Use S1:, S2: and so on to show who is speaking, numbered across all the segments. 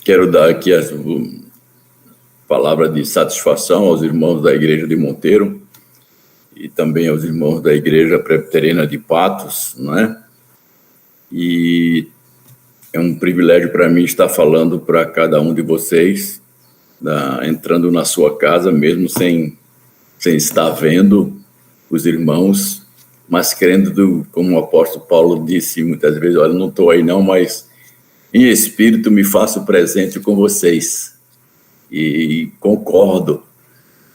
S1: Quero dar aqui as palavras de satisfação aos irmãos da Igreja de Monteiro e também aos irmãos da Igreja Presbiteriana de Patos, não é? E é um privilégio para mim estar falando para cada um de vocês, entrando na sua casa, mesmo sem estar vendo os irmãos, mas querendo, como o apóstolo Paulo disse muitas vezes, olha, não estou aí não, mas em espírito me faço presente com vocês. E concordo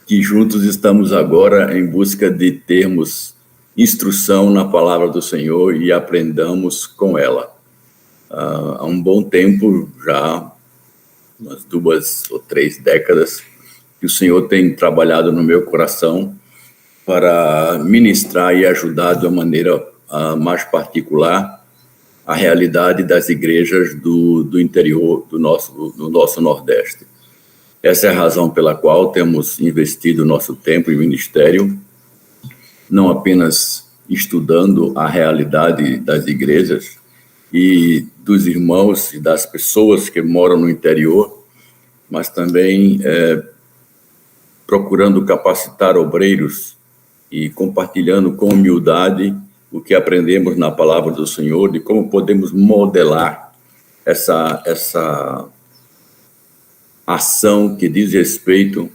S1: que juntos estamos agora em busca de termos instrução na palavra do Senhor e aprendamos com ela. Há um bom tempo, já umas 2 ou 3 décadas, que o Senhor tem trabalhado no meu coração para ministrar e ajudar de uma maneira mais particular a realidade das igrejas do interior do nosso Nordeste. Essa é a razão pela qual temos investido nosso tempo e ministério, não apenas estudando a realidade das igrejas e dos irmãos e das pessoas que moram no interior, mas também procurando capacitar obreiros e compartilhando com humildade o que aprendemos na palavra do Senhor, de como podemos modelar essa ação que diz respeito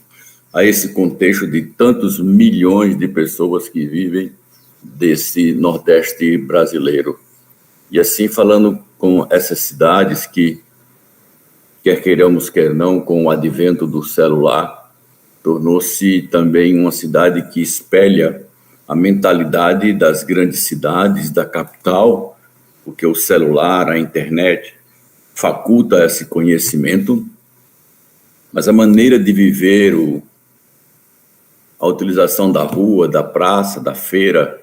S1: a esse contexto de tantos milhões de pessoas que vivem desse Nordeste brasileiro. E assim, falando com essas cidades que, quer queiramos, quer não, com o advento do celular, tornou-se também uma cidade que espelha a mentalidade das grandes cidades, da capital, porque o celular, a internet, faculta esse conhecimento, mas a maneira de viver, a utilização da rua, da praça, da feira,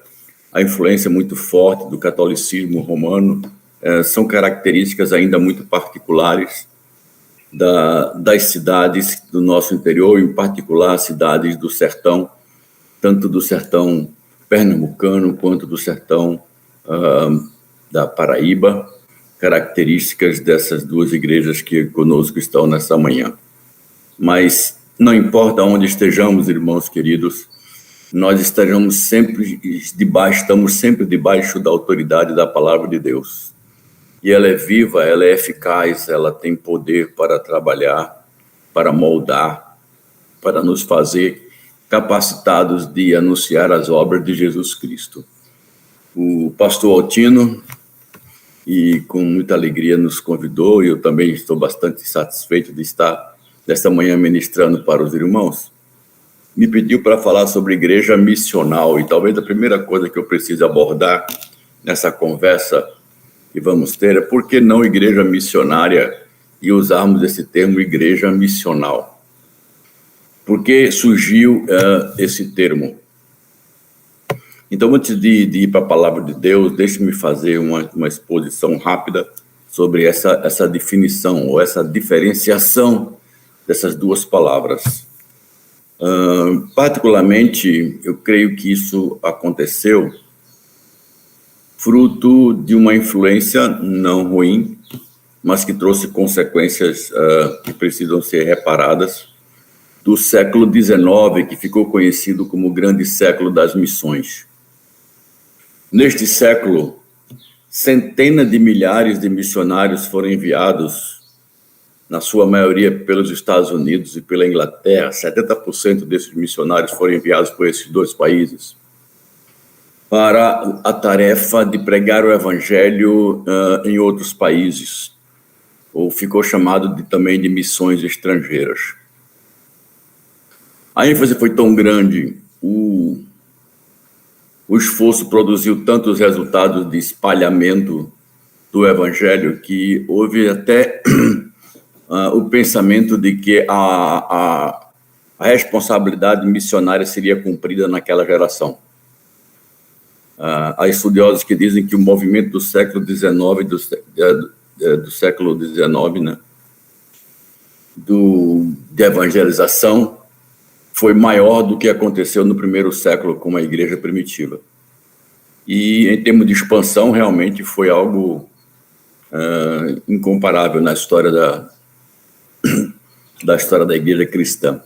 S1: a influência muito forte do catolicismo romano, são características ainda muito particulares das cidades do nosso interior, em particular cidades do sertão, tanto do sertão pernambucano quanto do sertão da Paraíba, características dessas duas igrejas que conosco estão nessa manhã. Mas não importa onde estejamos, irmãos queridos, nós estamos sempre debaixo da autoridade da palavra de Deus. E ela é viva, ela é eficaz, ela tem poder para trabalhar, para moldar, para nos fazer capacitados de anunciar as obras de Jesus Cristo. O pastor Altino, e com muita alegria nos convidou, e eu também estou bastante satisfeito de estar nesta manhã ministrando para os irmãos, me pediu para falar sobre igreja missional, e talvez a primeira coisa que eu preciso abordar nessa conversa que vamos ter é por que não igreja missionária e usarmos esse termo igreja missional. Por que surgiu esse termo? Então, antes de ir para a palavra de Deus, deixe-me fazer uma exposição rápida sobre essa definição, ou essa diferenciação dessas duas palavras. Particularmente, eu creio que isso aconteceu fruto de uma influência não ruim, mas que trouxe consequências que precisam ser reparadas, do século XIX, que ficou conhecido como o grande século das missões. Neste século, centenas de milhares de missionários foram enviados, na sua maioria pelos Estados Unidos e pela Inglaterra. 70% desses missionários foram enviados por esses dois países para a tarefa de pregar o evangelho em outros países, ou ficou chamado também de missões estrangeiras. A ênfase foi tão grande, o esforço produziu tantos resultados de espalhamento do evangelho que houve até o pensamento de que a responsabilidade missionária seria cumprida naquela geração. Há estudiosos que dizem que o movimento do século XIX, do século XIX, né, de evangelização, foi maior do que aconteceu no primeiro século com a igreja primitiva. E, em termos de expansão, realmente foi algo incomparável na história da história da igreja cristã.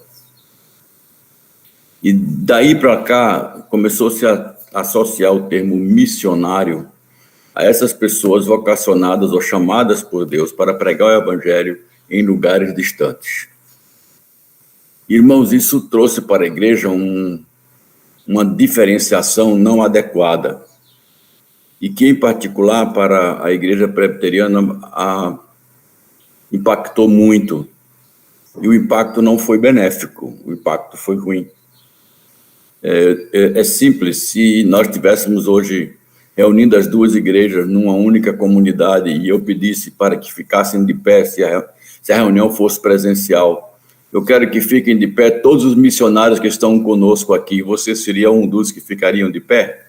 S1: E daí para cá começou-se a associar o termo missionário a essas pessoas vocacionadas ou chamadas por Deus para pregar o evangelho em lugares distantes. Irmãos, isso trouxe para a igreja uma diferenciação não adequada e que, em particular, para a igreja presbiteriana, impactou muito. E o impacto não foi benéfico, o impacto foi ruim. É simples, se nós tivéssemos hoje reunindo as duas igrejas numa única comunidade e eu pedisse para que ficassem de pé se a reunião fosse presencial, eu quero que fiquem de pé todos os missionários que estão conosco aqui, você seria um dos que ficariam de pé?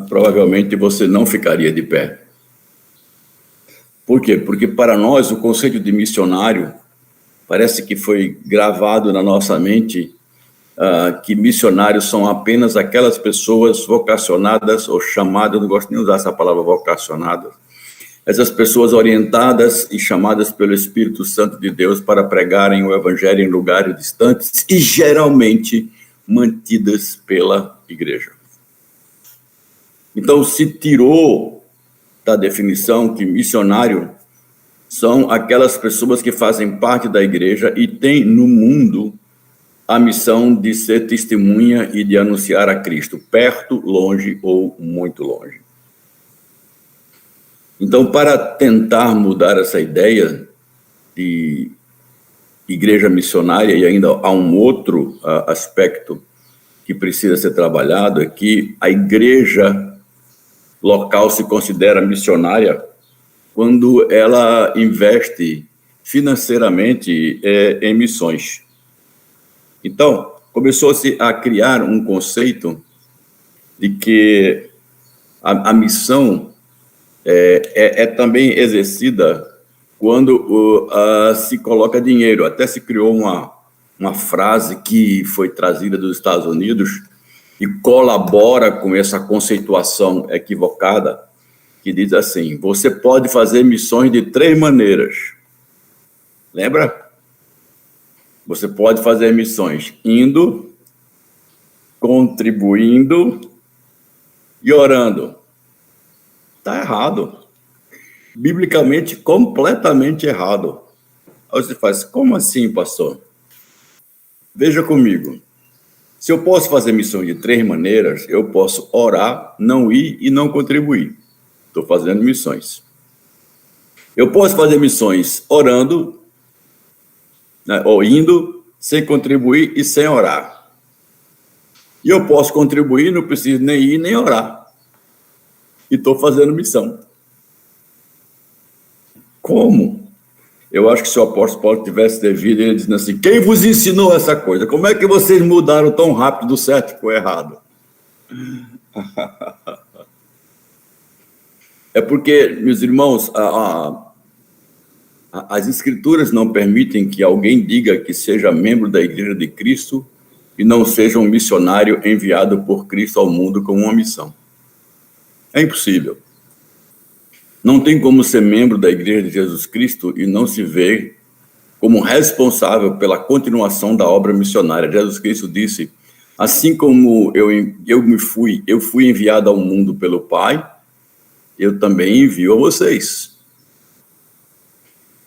S1: Provavelmente você não ficaria de pé. Por quê? Porque para nós o conceito de missionário parece que foi gravado na nossa mente que missionários são apenas aquelas pessoas vocacionadas ou chamadas, não gosto nem de usar essa palavra vocacionadas, essas pessoas orientadas e chamadas pelo Espírito Santo de Deus para pregarem o evangelho em lugares distantes e geralmente mantidas pela igreja. Então se tirou da definição que missionário são aquelas pessoas que fazem parte da igreja e têm no mundo a missão de ser testemunha e de anunciar a Cristo, perto, longe ou muito longe. Então, para tentar mudar essa ideia de igreja missionária, e ainda há um outro aspecto que precisa ser trabalhado, é que a igreja local se considera missionária quando ela investe financeiramente em missões. Então, começou-se a criar um conceito de que a missão é também exercida quando se coloca dinheiro. Até se criou uma frase que foi trazida dos Estados Unidos e colabora com essa conceituação equivocada, que diz assim: você pode fazer missões de 3 maneiras. Lembra? Você pode fazer missões indo, contribuindo e orando. Está errado. Biblicamente, completamente errado. Aí você faz, como assim, pastor? Veja comigo. Se eu posso fazer missões de 3 maneiras, eu posso orar, não ir e não contribuir. Estou fazendo missões. Eu posso fazer missões orando, né, ou indo, sem contribuir e sem orar. E eu posso contribuir, não preciso nem ir nem orar. E estou fazendo missão. Como? Eu acho que se o apóstolo Paulo tivesse devido, ele dizendo assim: quem vos ensinou essa coisa? Como é que vocês mudaram tão rápido do certo para o errado? É porque, meus irmãos, as escrituras não permitem que alguém diga que seja membro da igreja de Cristo e não seja um missionário enviado por Cristo ao mundo com uma missão. É impossível. Não tem como ser membro da igreja de Jesus Cristo e não se ver como responsável pela continuação da obra missionária. Jesus Cristo disse: assim como eu fui enviado ao mundo pelo Pai, eu também envio a vocês.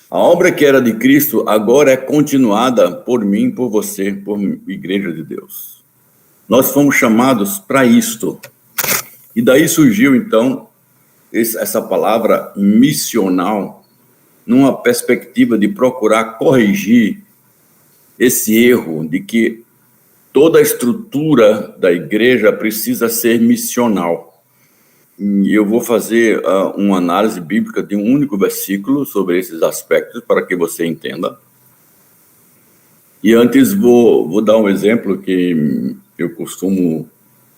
S1: A obra que era de Cristo agora é continuada por mim, por você, por igreja de Deus. Nós fomos chamados para isto. E daí surgiu, então, essa palavra missional, numa perspectiva de procurar corrigir esse erro de que toda a estrutura da igreja precisa ser missional. E eu vou fazer uma análise bíblica de um único versículo sobre esses aspectos para que você entenda. E antes vou dar um exemplo que eu costumo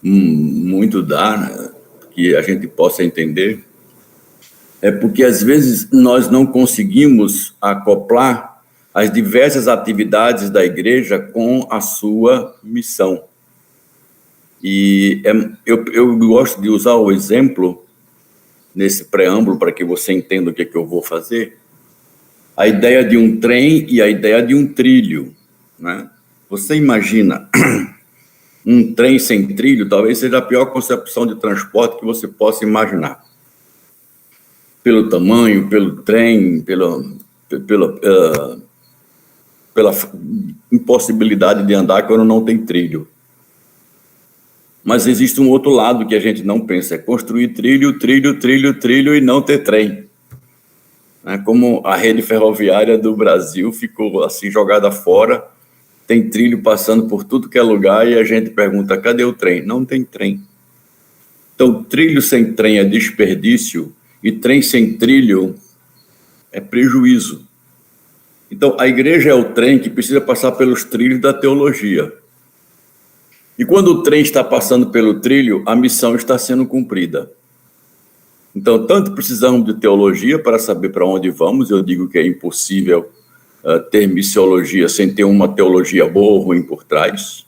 S1: muito dar, né, que a gente possa entender. É porque às vezes nós não conseguimos acoplar as diversas atividades da igreja com a sua missão. E eu gosto de usar o exemplo nesse preâmbulo, para que você entenda o que eu vou fazer, a ideia de um trem e a ideia de um trilho, né? Você imagina um trem sem trilho, talvez seja a pior concepção de transporte que você possa imaginar. Pelo tamanho, pelo trem, pela impossibilidade de andar quando não tem trilho. Mas existe um outro lado que a gente não pensa, é construir trilho e não ter trem. Como a rede ferroviária do Brasil ficou assim jogada fora, tem trilho passando por tudo que é lugar e a gente pergunta, cadê o trem? Não tem trem. Então, trilho sem trem é desperdício e trem sem trilho é prejuízo. Então, a igreja é o trem que precisa passar pelos trilhos da teologia. E quando o trem está passando pelo trilho, a missão está sendo cumprida. Então, tanto precisamos de teologia para saber para onde vamos, eu digo que é impossível ter missiologia sem ter uma teologia boa ou ruim por trás,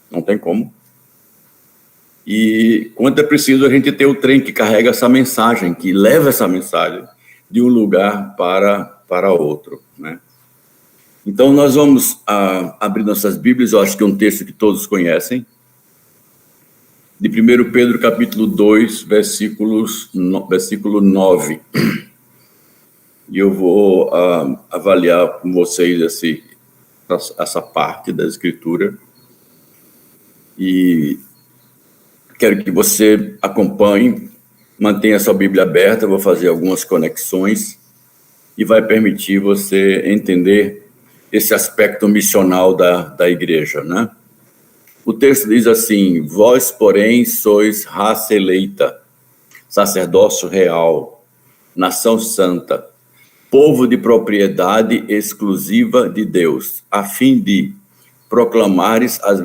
S1: não tem como. E quanto é preciso a gente ter o trem que carrega essa mensagem, que leva essa mensagem de um lugar para outro, né? Então, nós vamos abrir nossas Bíblias, eu acho que é um texto que todos conhecem, de 1 Pedro, capítulo 2, versículo 9. E eu vou avaliar com vocês essa parte da Escritura. E quero que você acompanhe, mantenha sua Bíblia aberta, eu vou fazer algumas conexões e vai permitir você entender esse aspecto missional da igreja, né? O texto diz assim: vós, porém, sois raça eleita, sacerdócio real, nação santa, povo de propriedade exclusiva de Deus, a fim de proclamar as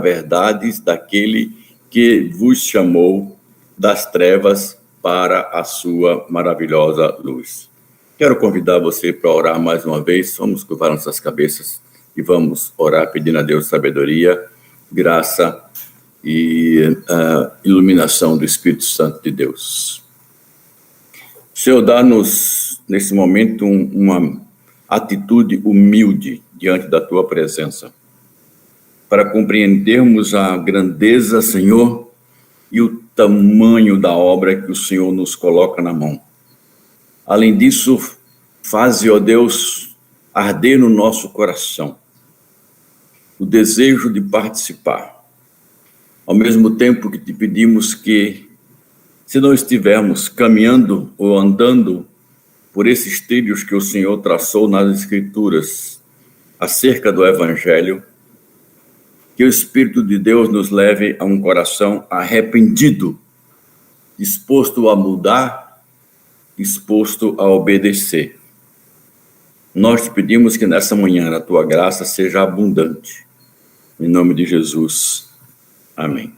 S1: verdades daquele que vos chamou das trevas para a sua maravilhosa luz. Quero convidar você para orar mais uma vez. Vamos curvar nossas cabeças e vamos orar pedindo a Deus sabedoria, graça e iluminação do Espírito Santo de Deus. Senhor, dá-nos nesse momento uma atitude humilde diante da Tua presença, para compreendermos a grandeza, Senhor, e o tamanho da obra que o Senhor nos coloca na mão. Além disso, faze, ó Deus, arder no nosso coração o desejo de participar, ao mesmo tempo que te pedimos que, se não estivermos caminhando ou andando por esses trilhos que o Senhor traçou nas Escrituras acerca do Evangelho, que o Espírito de Deus nos leve a um coração arrependido, disposto a mudar, disposto a obedecer. Nós te pedimos que nessa manhã a tua graça seja abundante. Em nome de Jesus. Amém.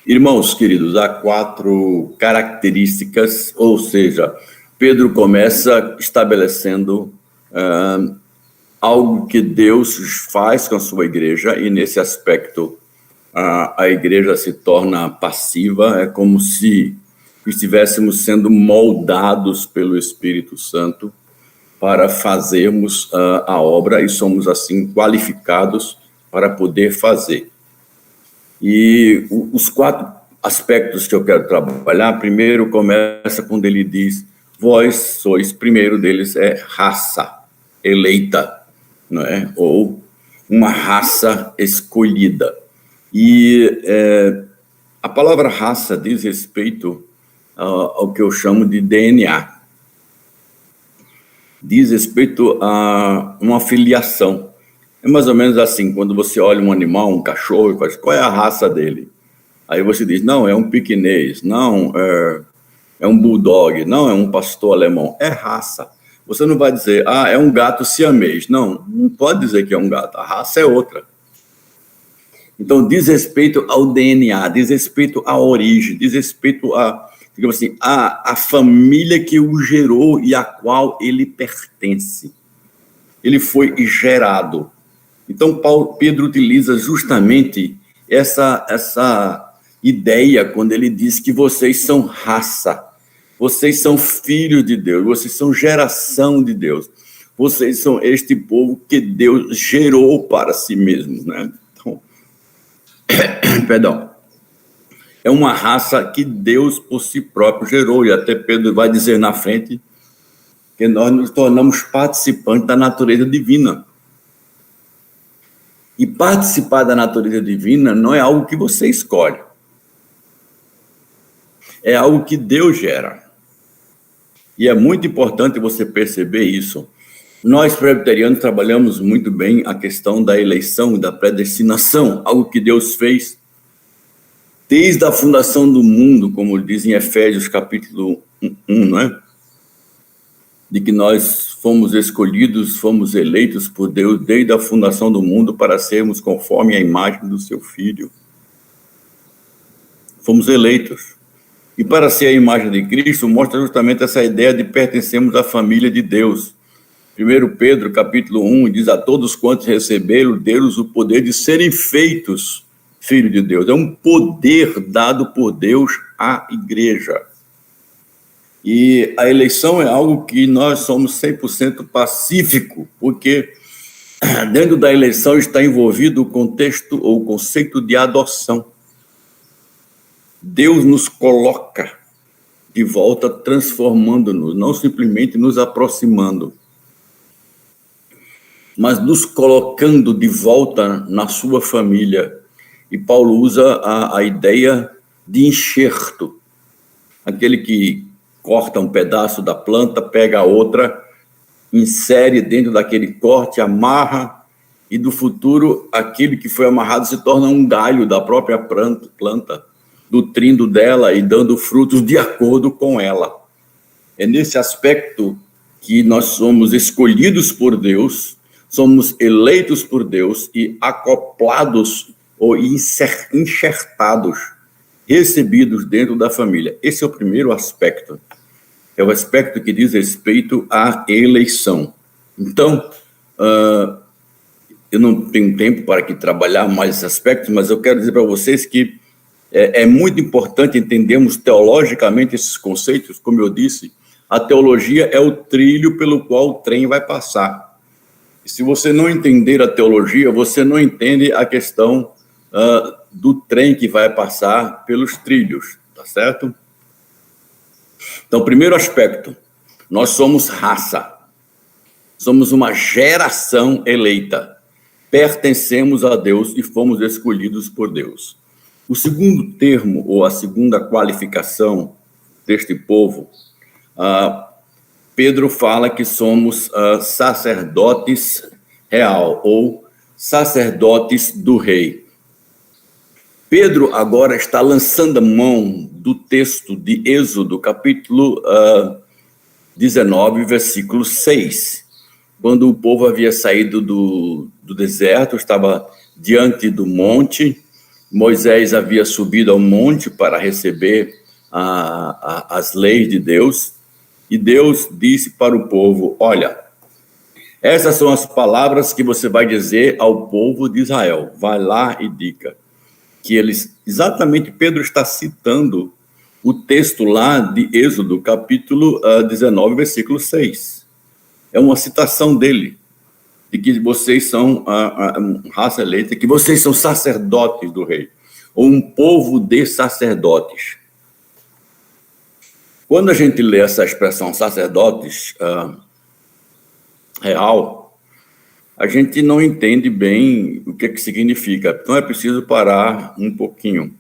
S1: Irmãos queridos, há 4 características, ou seja, Pedro começa estabelecendo algo que Deus faz com a sua igreja, e nesse aspecto a igreja se torna passiva, é como se estivéssemos sendo moldados pelo Espírito Santo para fazermos a obra, e somos assim qualificados para poder fazer. E os 4 aspectos que eu quero trabalhar, primeiro começa quando ele diz, vós sois, primeiro deles é raça eleita, não é? Ou uma raça escolhida. E a palavra raça diz respeito ao que eu chamo de DNA. Diz respeito a uma filiação. É mais ou menos assim, quando você olha um animal, um cachorro, e faz, qual é a raça dele? Aí você diz, não, é um piquinês, não, é um bulldog, não, é um pastor alemão. É raça. Você não vai dizer, é um gato siamês. Não, não pode dizer que é um gato, a raça é outra. Então, diz respeito ao DNA, diz respeito à origem, diz respeito digamos assim, a família que o gerou e a qual ele pertence. Ele foi gerado. Então, Pedro utiliza justamente essa ideia quando ele diz que vocês são raça, vocês são filhos de Deus, vocês são geração de Deus, vocês são este povo que Deus gerou para si mesmo, né? Então, perdão. É uma raça que Deus por si próprio gerou, e até Pedro vai dizer na frente que nós nos tornamos participantes da natureza divina. E participar da natureza divina não é algo que você escolhe. É algo que Deus gera. E é muito importante você perceber isso. Nós, presbiterianos, trabalhamos muito bem a questão da eleição e da predestinação, algo que Deus fez desde a fundação do mundo, como diz em Efésios capítulo 1, não é? De que nós fomos escolhidos, fomos eleitos por Deus desde a fundação do mundo para sermos conforme a imagem do seu Filho. Fomos eleitos. E para ser a imagem de Cristo, mostra justamente essa ideia de pertencermos à família de Deus. 1 Pedro capítulo 1 diz: a todos quantos receberam, deu-lhes o poder de serem feitos filho de Deus. É um poder dado por Deus à igreja. E a eleição é algo que nós somos 100% pacífico, porque dentro da eleição está envolvido o contexto ou o conceito de adoção. Deus nos coloca de volta, transformando-nos, não simplesmente nos aproximando, mas nos colocando de volta na sua família. E Paulo usa a ideia de enxerto, aquele que corta um pedaço da planta, pega a outra, insere dentro daquele corte, amarra, e do futuro, aquele que foi amarrado se torna um galho da própria planta, nutrindo dela e dando frutos de acordo com ela. É nesse aspecto que nós somos escolhidos por Deus, somos eleitos por Deus e acoplados ou enxertados, recebidos dentro da família. Esse é o primeiro aspecto. É o aspecto que diz respeito à eleição. Então, eu não tenho tempo para aqui trabalhar mais esse aspecto, mas eu quero dizer para vocês que é muito importante entendermos teologicamente esses conceitos. Como eu disse, a teologia é o trilho pelo qual o trem vai passar. E se você não entender a teologia, você não entende a questão do trem que vai passar pelos trilhos, tá certo? Então, primeiro aspecto, nós somos raça, somos uma geração eleita, pertencemos a Deus e fomos escolhidos por Deus. O segundo termo, ou a segunda qualificação deste povo, Pedro fala que somos sacerdotes real, ou sacerdotes do rei. Pedro agora está lançando a mão do texto de Êxodo, capítulo 19, versículo 6, quando o povo havia saído do deserto, estava diante do monte, Moisés havia subido ao monte para receber as leis de Deus, e Deus disse para o povo: olha, essas são as palavras que você vai dizer ao povo de Israel, vai lá e diga. Que eles, exatamente, Pedro está citando o texto lá de Êxodo, capítulo 19, versículo 6. É uma citação dele, de que vocês são raça eleita, que vocês são sacerdotes do rei, ou um povo de sacerdotes. Quando a gente lê essa expressão sacerdotes real, a gente não entende bem o que significa. Então é preciso parar um pouquinho.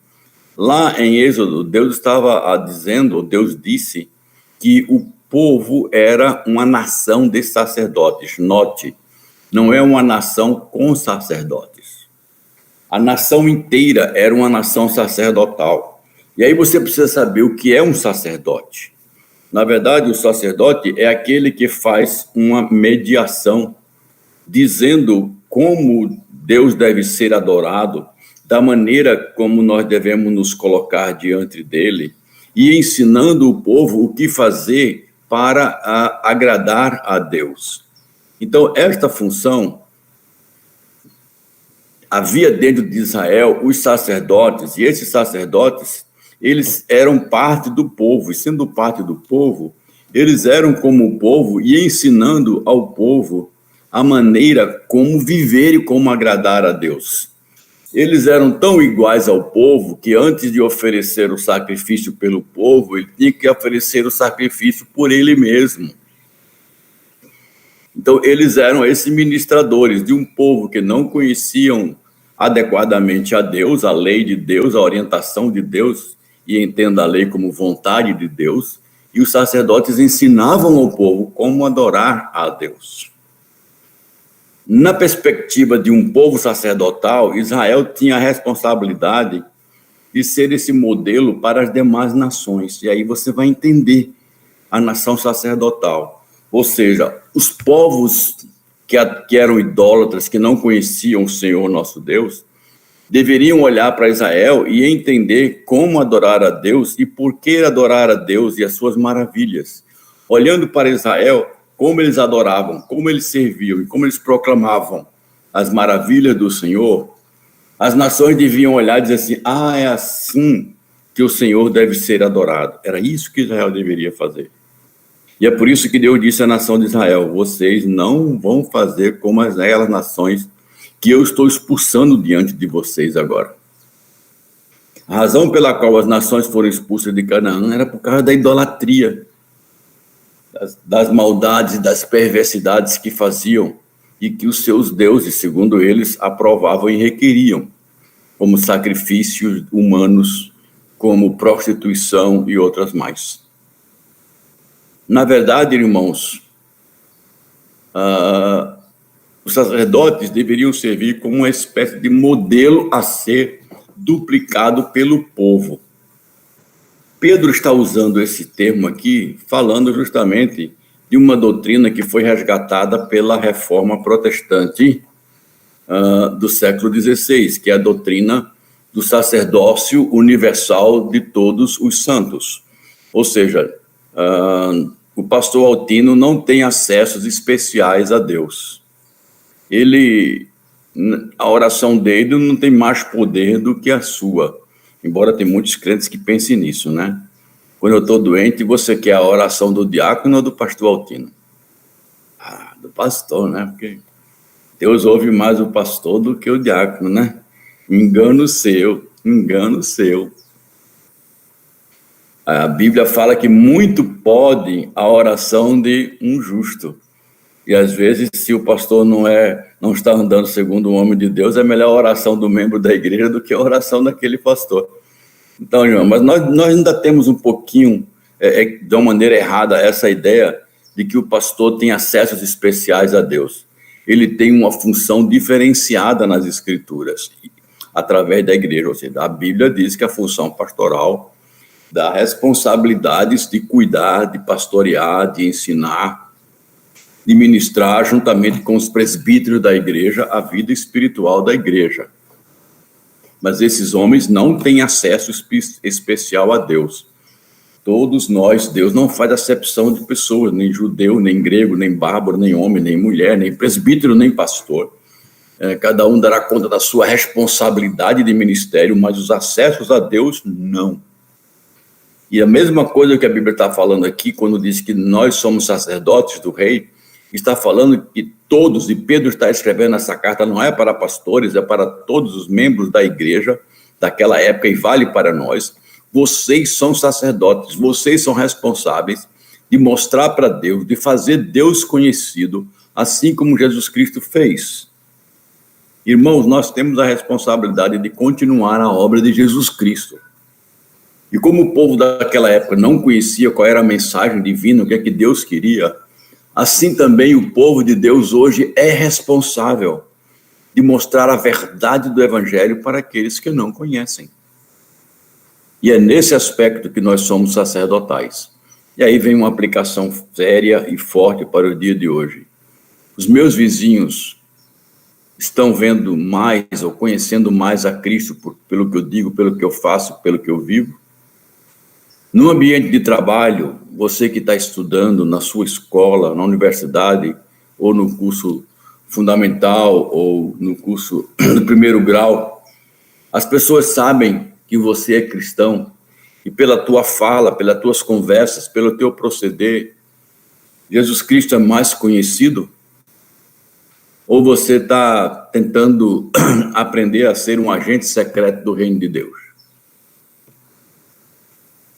S1: Lá em Êxodo, Deus estava dizendo, Deus disse que o povo era uma nação de sacerdotes. Note, não é uma nação com sacerdotes. A nação inteira era uma nação sacerdotal. E aí você precisa saber o que é um sacerdote. Na verdade, o sacerdote é aquele que faz uma mediação, dizendo como Deus deve ser adorado, da maneira como nós devemos nos colocar diante dele, e ensinando o povo o que fazer para agradar a Deus. Então, esta função havia dentro de Israel os sacerdotes, e esses sacerdotes, eles eram parte do povo, e sendo parte do povo, eles eram como o povo e ensinando ao povo a maneira como viver e como agradar a Deus. Eles eram tão iguais ao povo que antes de oferecer o sacrifício pelo povo, ele tinha que oferecer o sacrifício por ele mesmo. Então, eles eram esses ministradores de um povo que não conheciam adequadamente a Deus, a lei de Deus, a orientação de Deus, e entenda a lei como vontade de Deus, e os sacerdotes ensinavam ao povo como adorar a Deus. Na perspectiva de um povo sacerdotal, Israel tinha a responsabilidade de ser esse modelo para as demais nações. E aí você vai entender a nação sacerdotal. Ou seja, os povos que eram idólatras, que não conheciam o Senhor nosso Deus, deveriam olhar para Israel e entender como adorar a Deus e por que adorar a Deus e as suas maravilhas. Olhando para Israel, como eles adoravam, como eles serviam e como eles proclamavam as maravilhas do Senhor, as nações deviam olhar e dizer assim, é assim que o Senhor deve ser adorado. Era isso que Israel deveria fazer. E é por isso que Deus disse à nação de Israel, vocês não vão fazer como aquelas nações que eu estou expulsando diante de vocês agora. A razão pela qual as nações foram expulsas de Canaã era por causa da idolatria, das maldades, das perversidades que faziam e que os seus deuses, segundo eles, aprovavam e requeriam, como sacrifícios humanos, como prostituição e outras mais. Na verdade, irmãos, os sacerdotes deveriam servir como uma espécie de modelo a ser duplicado pelo povo. Pedro está usando esse termo aqui, falando justamente de uma doutrina que foi resgatada pela Reforma Protestante do século XVI, que é a doutrina do sacerdócio universal de todos os santos. Ou seja, o pastor Altino não tem acessos especiais a Deus. A oração dele não tem mais poder do que a sua. Embora tem muitos crentes que pensem nisso, né? Quando eu estou doente, você quer a oração do diácono ou do pastor Altino? Do pastor, né? Porque Deus ouve mais o pastor do que o diácono, né? Engano seu, engano seu. A Bíblia fala que muito pode a oração de um justo. E às vezes, se o pastor não está andando segundo o homem de Deus, é melhor a oração do membro da igreja do que a oração daquele pastor. Então, irmão, mas nós ainda temos um pouquinho, de uma maneira errada, essa ideia de que o pastor tem acessos especiais a Deus. Ele tem uma função diferenciada nas Escrituras, através da igreja. Ou seja, a Bíblia diz que a função pastoral dá responsabilidades de cuidar, de pastorear, de ensinar, de ministrar, juntamente com os presbíteros da igreja, a vida espiritual da igreja. Mas esses homens não têm acesso especial a Deus. Todos nós, Deus não faz acepção de pessoas, nem judeu, nem grego, nem bárbaro, nem homem, nem mulher, nem presbítero, nem pastor. Cada um dará conta da sua responsabilidade de ministério, mas os acessos a Deus, não. E a mesma coisa que a Bíblia está falando aqui, quando diz que nós somos sacerdotes do rei, está falando que todos, e Pedro está escrevendo essa carta, não é para pastores, é para todos os membros da igreja daquela época, e vale para nós. Vocês são sacerdotes, vocês são responsáveis de mostrar para Deus, de fazer Deus conhecido, assim como Jesus Cristo fez. Irmãos, nós temos a responsabilidade de continuar a obra de Jesus Cristo. E como o povo daquela época não conhecia qual era a mensagem divina, o que é que Deus queria, assim também o povo de Deus hoje é responsável de mostrar a verdade do Evangelho para aqueles que não conhecem. E é nesse aspecto que nós somos sacerdotais. E aí vem uma aplicação séria e forte para o dia de hoje. Os meus vizinhos estão vendo mais ou conhecendo mais a Cristo pelo que eu digo, pelo que eu faço, pelo que eu vivo? No ambiente de trabalho, você que está estudando na sua escola, na universidade ou no curso fundamental ou no curso do primeiro grau, as pessoas sabem que você é cristão e pela tua fala, pelas tuas conversas, pelo teu proceder, Jesus Cristo é mais conhecido? Ou você está tentando aprender a ser um agente secreto do reino de Deus?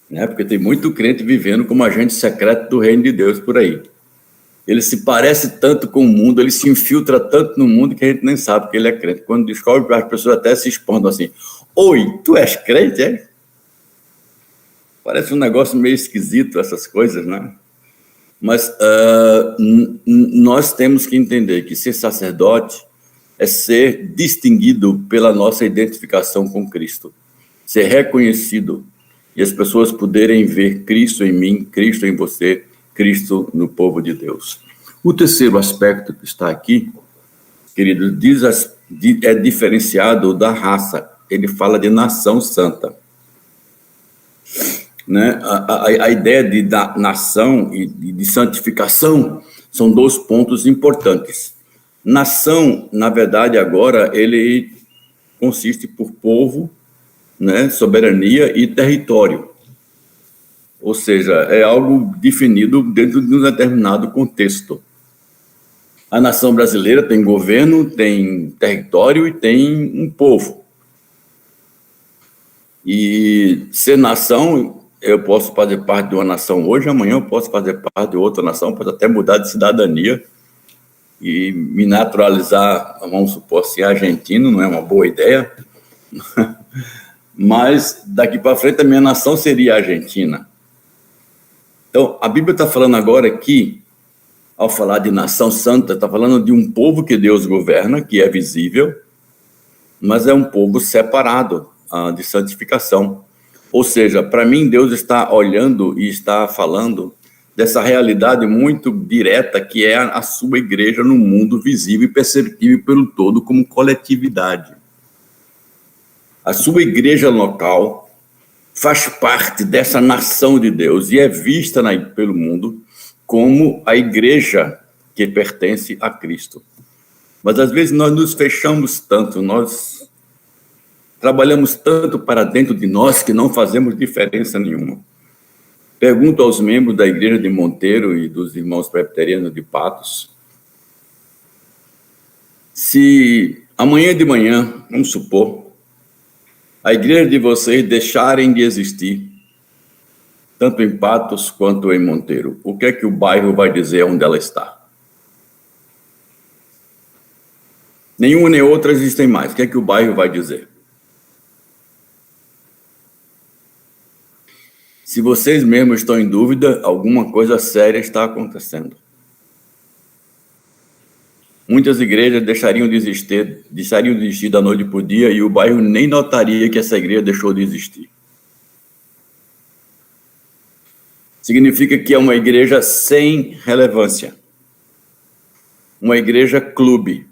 S1: Né? Porque tem muito crente vivendo como agente secreto do reino de Deus por aí. Ele se parece tanto com o mundo, ele se infiltra tanto no mundo que a gente nem sabe que ele é crente. Quando descobre, as pessoas até se espondam assim: oi, tu és crente, é? Parece um negócio meio esquisito essas coisas, né? Mas nós temos que entender que ser sacerdote é ser distinguido pela nossa identificação com Cristo, ser reconhecido e as pessoas poderem ver Cristo em mim, Cristo em você, Cristo no povo de Deus. O terceiro aspecto que está aqui, querido, é diferenciado da raça. Ele fala de nação santa. Né? A ideia de nação e de santificação são dois pontos importantes. Nação, na verdade, agora, ele consiste por povo, né, soberania e território. Ou seja, é algo definido dentro de um determinado contexto. A nação brasileira tem governo, tem território e tem um povo. E ser nação, eu posso fazer parte de uma nação hoje, amanhã eu posso fazer parte de outra nação, posso até mudar de cidadania e me naturalizar, vamos supor assim, argentino, não é uma boa ideia. Mas daqui para frente a minha nação seria a Argentina. Então, a Bíblia está falando agora aqui, ao falar de nação santa, está falando de um povo que Deus governa, que é visível, mas é um povo separado de santificação. Ou seja, para mim, Deus está olhando e está falando dessa realidade muito direta que é a sua igreja no mundo visível e perceptível pelo todo como coletividade. A sua igreja local faz parte dessa nação de Deus e é vista pelo mundo como a igreja que pertence a Cristo. Mas às vezes nós nos fechamos tanto, nós trabalhamos tanto para dentro de nós que não fazemos diferença nenhuma. Pergunto aos membros da igreja de Monteiro e dos irmãos presbiterianos de Patos, se amanhã de manhã, vamos supor, a igreja de vocês deixarem de existir, tanto em Patos quanto em Monteiro, o que é que o bairro vai dizer onde ela está? Nenhuma nem outra existem mais. O que é que o bairro vai dizer? Se vocês mesmos estão em dúvida, alguma coisa séria está acontecendo. Muitas igrejas deixariam de existir da noite para o dia e o bairro nem notaria que essa igreja deixou de existir. Significa que é uma igreja sem relevância. Uma igreja clube.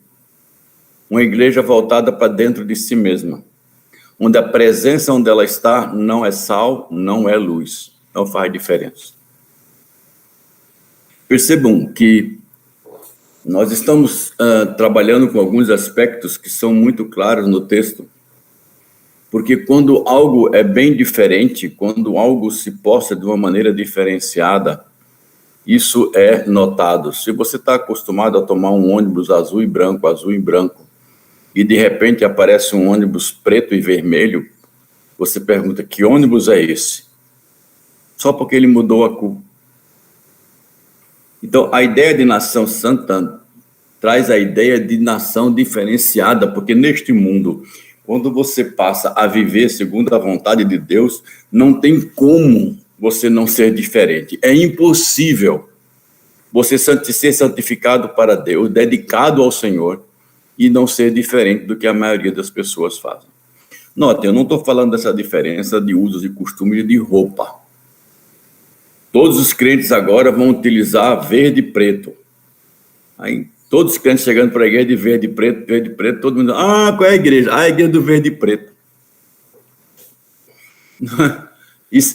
S1: Uma igreja voltada para dentro de si mesma. Onde a presença onde ela está não é sal, não é luz. Não faz diferença. Percebam que nós estamos trabalhando com alguns aspectos que são muito claros no texto, porque quando algo é bem diferente, quando algo se posta de uma maneira diferenciada, isso é notado. Se você está acostumado a tomar um ônibus azul e branco, e de repente aparece um ônibus preto e vermelho, você pergunta, que ônibus é esse? Só porque ele mudou a cor. Então, a ideia de nação santa traz a ideia de nação diferenciada, porque neste mundo, quando você passa a viver segundo a vontade de Deus, não tem como você não ser diferente. É impossível você ser santificado para Deus, dedicado ao Senhor, e não ser diferente do que a maioria das pessoas fazem. Note, eu não estou falando dessa diferença de usos e costumes de roupa. Todos os crentes agora vão utilizar verde e preto. Aí, todos os crentes chegando para a igreja de verde e preto, todo mundo, qual é a igreja? A igreja do verde e preto.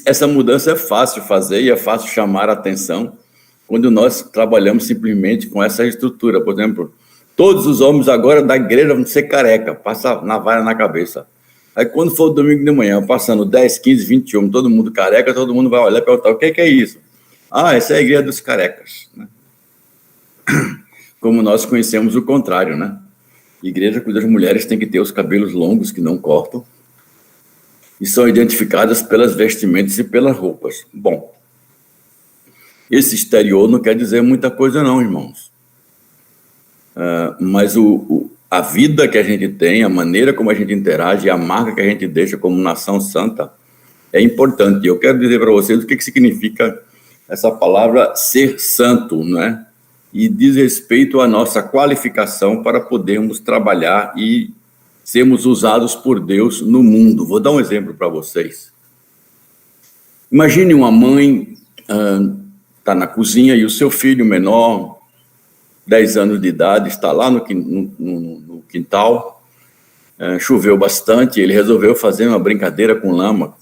S1: Essa mudança é fácil fazer e é fácil chamar a atenção quando nós trabalhamos simplesmente com essa estrutura. Por exemplo, Todos os homens agora da igreja vão ser careca, passa navalha na cabeça. Aí quando for o domingo de manhã, passando 10, 15, 20 homens, todo mundo careca, todo mundo vai olhar e perguntar, o que é isso? Ah, essa é a igreja dos carecas, né? Como nós conhecemos o contrário, né? Igreja cujas mulheres têm que ter os cabelos longos que não cortam e são identificadas pelas vestimentas e pelas roupas. Bom, esse exterior não quer dizer muita coisa não, irmãos. Mas a vida que a gente tem, a maneira como a gente interage, a marca que a gente deixa como nação santa é importante. Eu quero dizer para vocês o que significa essa palavra ser santo, né? E diz respeito à nossa qualificação para podermos trabalhar e sermos usados por Deus no mundo. Vou dar um exemplo para vocês. Imagine uma mãe está na cozinha e o seu filho menor, 10 anos de idade, está lá no quintal, choveu bastante, ele resolveu fazer uma brincadeira com lama,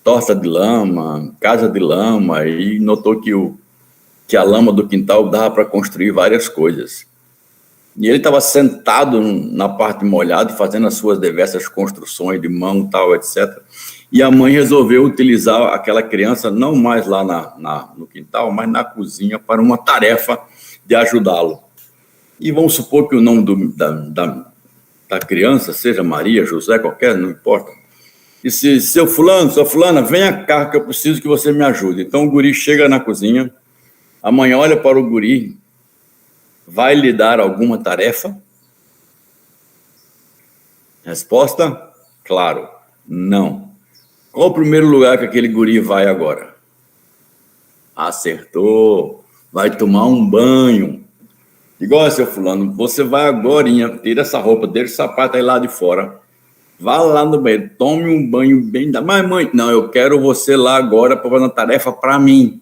S1: torta de lama, casa de lama, e notou que a lama do quintal dava para construir várias coisas. E ele estava sentado na parte molhada, fazendo as suas diversas construções de mão, tal, etc. E a mãe resolveu utilizar aquela criança, não mais lá no quintal, mas na cozinha, para uma tarefa de ajudá-lo. E vamos supor que o nome da criança seja Maria, José, qualquer, não importa. Disse, seu fulano, sua fulana, venha cá que eu preciso que você me ajude. Então o guri chega na cozinha, a mãe olha para o guri, vai lhe dar alguma tarefa? Resposta? Claro, não. Qual o primeiro lugar que aquele guri vai agora? Acertou, vai tomar um banho. Igual, seu fulano, você vai agorinha, tira essa roupa, deixa o sapato aí lá de fora, vá lá no banheiro, tome um banho bem da... Mas mãe, não, eu quero você lá agora para fazer uma tarefa para mim.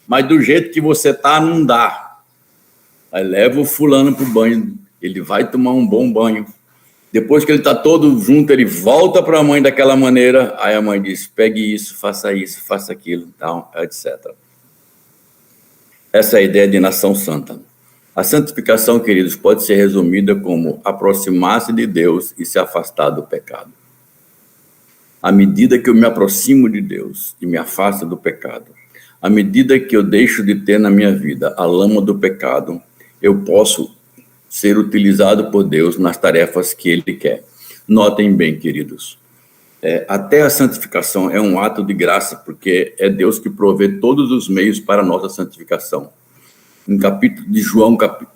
S1: Mas do jeito que você tá, não dá. Aí leva o fulano pro banho, ele vai tomar um bom banho. Depois que ele tá todo junto, ele volta para a mãe daquela maneira. Aí a mãe diz, pegue isso, faça aquilo, tal, etc. Essa é a ideia de nação santa. A santificação, queridos, pode ser resumida como aproximar-se de Deus e se afastar do pecado. À medida que eu me aproximo de Deus e me afasto do pecado, à medida que eu deixo de ter na minha vida a lama do pecado, eu posso ser utilizado por Deus nas tarefas que Ele quer. Notem bem, queridos, até a santificação é um ato de graça, porque é Deus que provê todos os meios para a nossa santificação. No capítulo de João, capítulo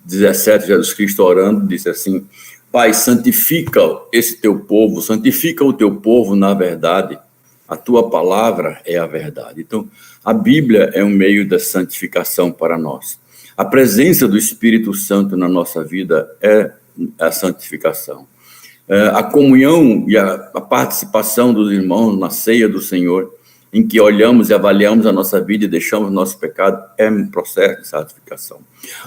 S1: 17, Jesus Cristo orando, disse assim, Pai, santifica esse teu povo, santifica o teu povo na verdade, a tua palavra é a verdade. Então, a Bíblia é um meio da santificação para nós. A presença do Espírito Santo na nossa vida é a santificação. A comunhão e a participação dos irmãos na ceia do Senhor, em que olhamos e avaliamos a nossa vida e deixamos o nosso pecado, é um processo de santificação.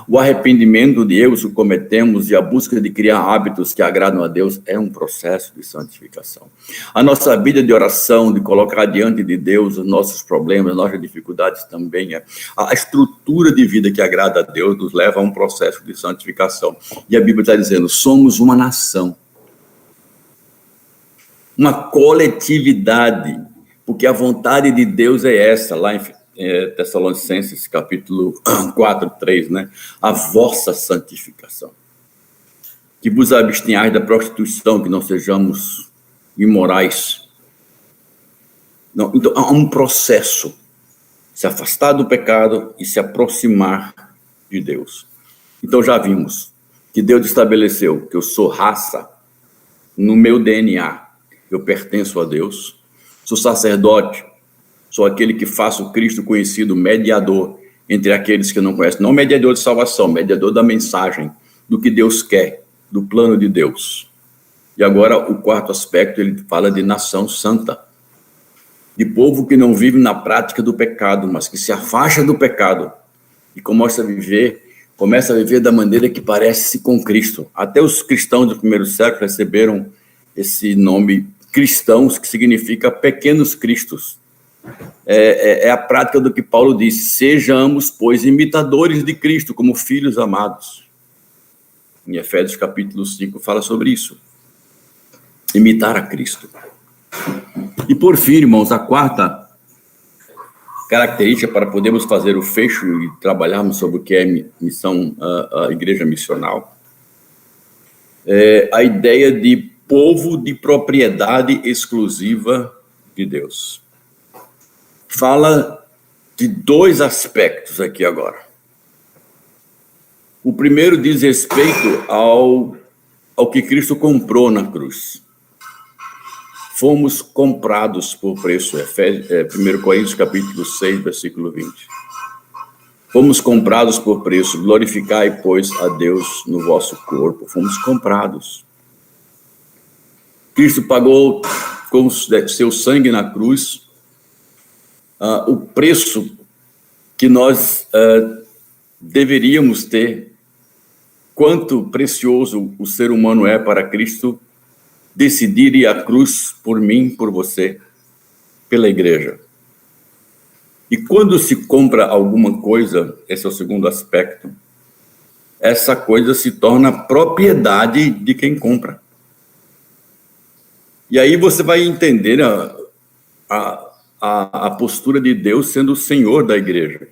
S1: O arrependimento de erros que cometemos e a busca de criar hábitos que agradam a Deus é um processo de santificação. A nossa vida de oração, de colocar diante de Deus os nossos problemas, nossas dificuldades também é. A estrutura de vida que agrada a Deus nos leva a um processo de santificação. E a Bíblia está dizendo, somos uma nação, uma coletividade, porque a vontade de Deus é essa, lá em Tessalonicenses, capítulo 4, 3, né? A vossa santificação. Que vos abstenhais da prostituição, que não sejamos imorais. Não, então, há um processo. Se afastar do pecado e se aproximar de Deus. Então, já vimos que Deus estabeleceu que eu sou raça, no meu DNA, eu pertenço a Deus. Sou sacerdote, sou aquele que faço o Cristo conhecido, mediador entre aqueles que não conhecem. Não mediador de salvação, mediador da mensagem, do que Deus quer, do plano de Deus. E agora o quarto aspecto, ele fala de nação santa. De povo que não vive na prática do pecado, mas que se afasta do pecado e começa a viver da maneira que parece com Cristo. Até os cristãos do primeiro século receberam esse nome cristãos, que significa pequenos cristos. É a prática do que Paulo disse, sejamos, pois, imitadores de Cristo, como filhos amados. Em Efésios capítulo 5 fala sobre isso. Imitar a Cristo. E por fim, irmãos, a quarta característica para podermos fazer o fecho e trabalharmos sobre o que é missão, a igreja missional, é a ideia de povo de propriedade exclusiva de Deus. Fala de dois aspectos aqui agora. O primeiro diz respeito ao que Cristo comprou na cruz. Fomos comprados por preço. 1 Coríntios capítulo 6, versículo 20. Fomos comprados por preço. Glorificai, pois, a Deus no vosso corpo. Fomos comprados. Cristo pagou com seu sangue na cruz o preço que nós deveríamos ter. Quanto precioso o ser humano é para Cristo decidir ir à cruz por mim, por você, pela igreja. E quando se compra alguma coisa, esse é o segundo aspecto, essa coisa se torna propriedade de quem compra. E aí você vai entender a postura de Deus sendo o Senhor da igreja.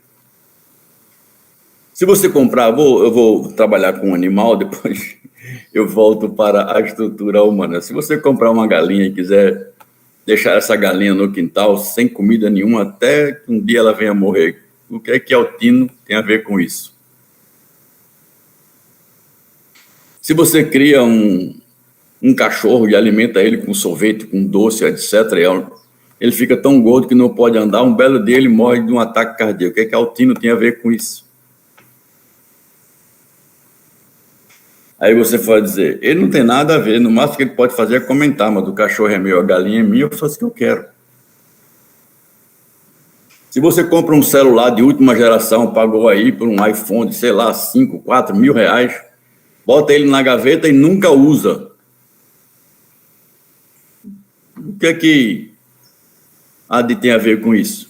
S1: Se você comprar, eu vou trabalhar com um animal, depois eu volto para a estrutura humana. Se você comprar uma galinha e quiser deixar essa galinha no quintal, sem comida nenhuma, até que um dia ela venha morrer, o que é que altino tem a ver com isso? Se você cria um cachorro e alimenta ele com sorvete, com doce, etc., ele fica tão gordo que não pode andar, um belo dia ele morre de um ataque cardíaco. O que é que altino tem a ver com isso? Aí você pode dizer, ele não tem nada a ver, no máximo que ele pode fazer é comentar, mas o cachorro é meu, a galinha é minha, eu faço o que eu quero. Se você compra um celular de última geração, pagou aí por um iPhone de, sei lá, 5, 4 mil reais, bota ele na gaveta e nunca usa. O que é que há de ter a ver com isso?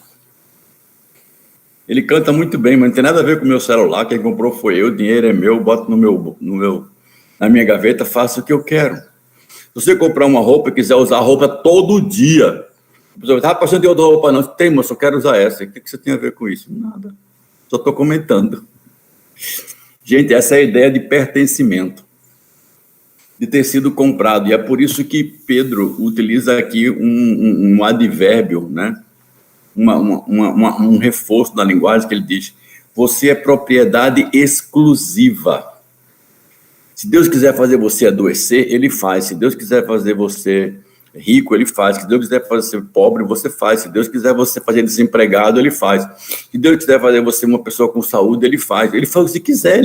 S1: Ele canta muito bem, mas não tem nada a ver com o meu celular, quem comprou foi eu, o dinheiro é meu, boto na minha gaveta, faço o que eu quero. Se você comprar uma roupa e quiser usar a roupa todo dia, você estava passando de outra roupa, não, tem, mas eu quero usar essa. O que você tem a ver com isso? Nada. Só estou comentando. Gente, essa é a ideia de pertencimento, de ter sido comprado. E é por isso que Pedro utiliza aqui um advérbio, né? Um reforço na linguagem que ele diz: você é propriedade exclusiva. Se Deus quiser fazer você adoecer, ele faz. Se Deus quiser fazer você rico, ele faz. Se Deus quiser fazer você pobre, você faz. Se Deus quiser você fazer desempregado, ele faz. Se Deus quiser fazer você uma pessoa com saúde, ele faz. Ele faz o que quiser,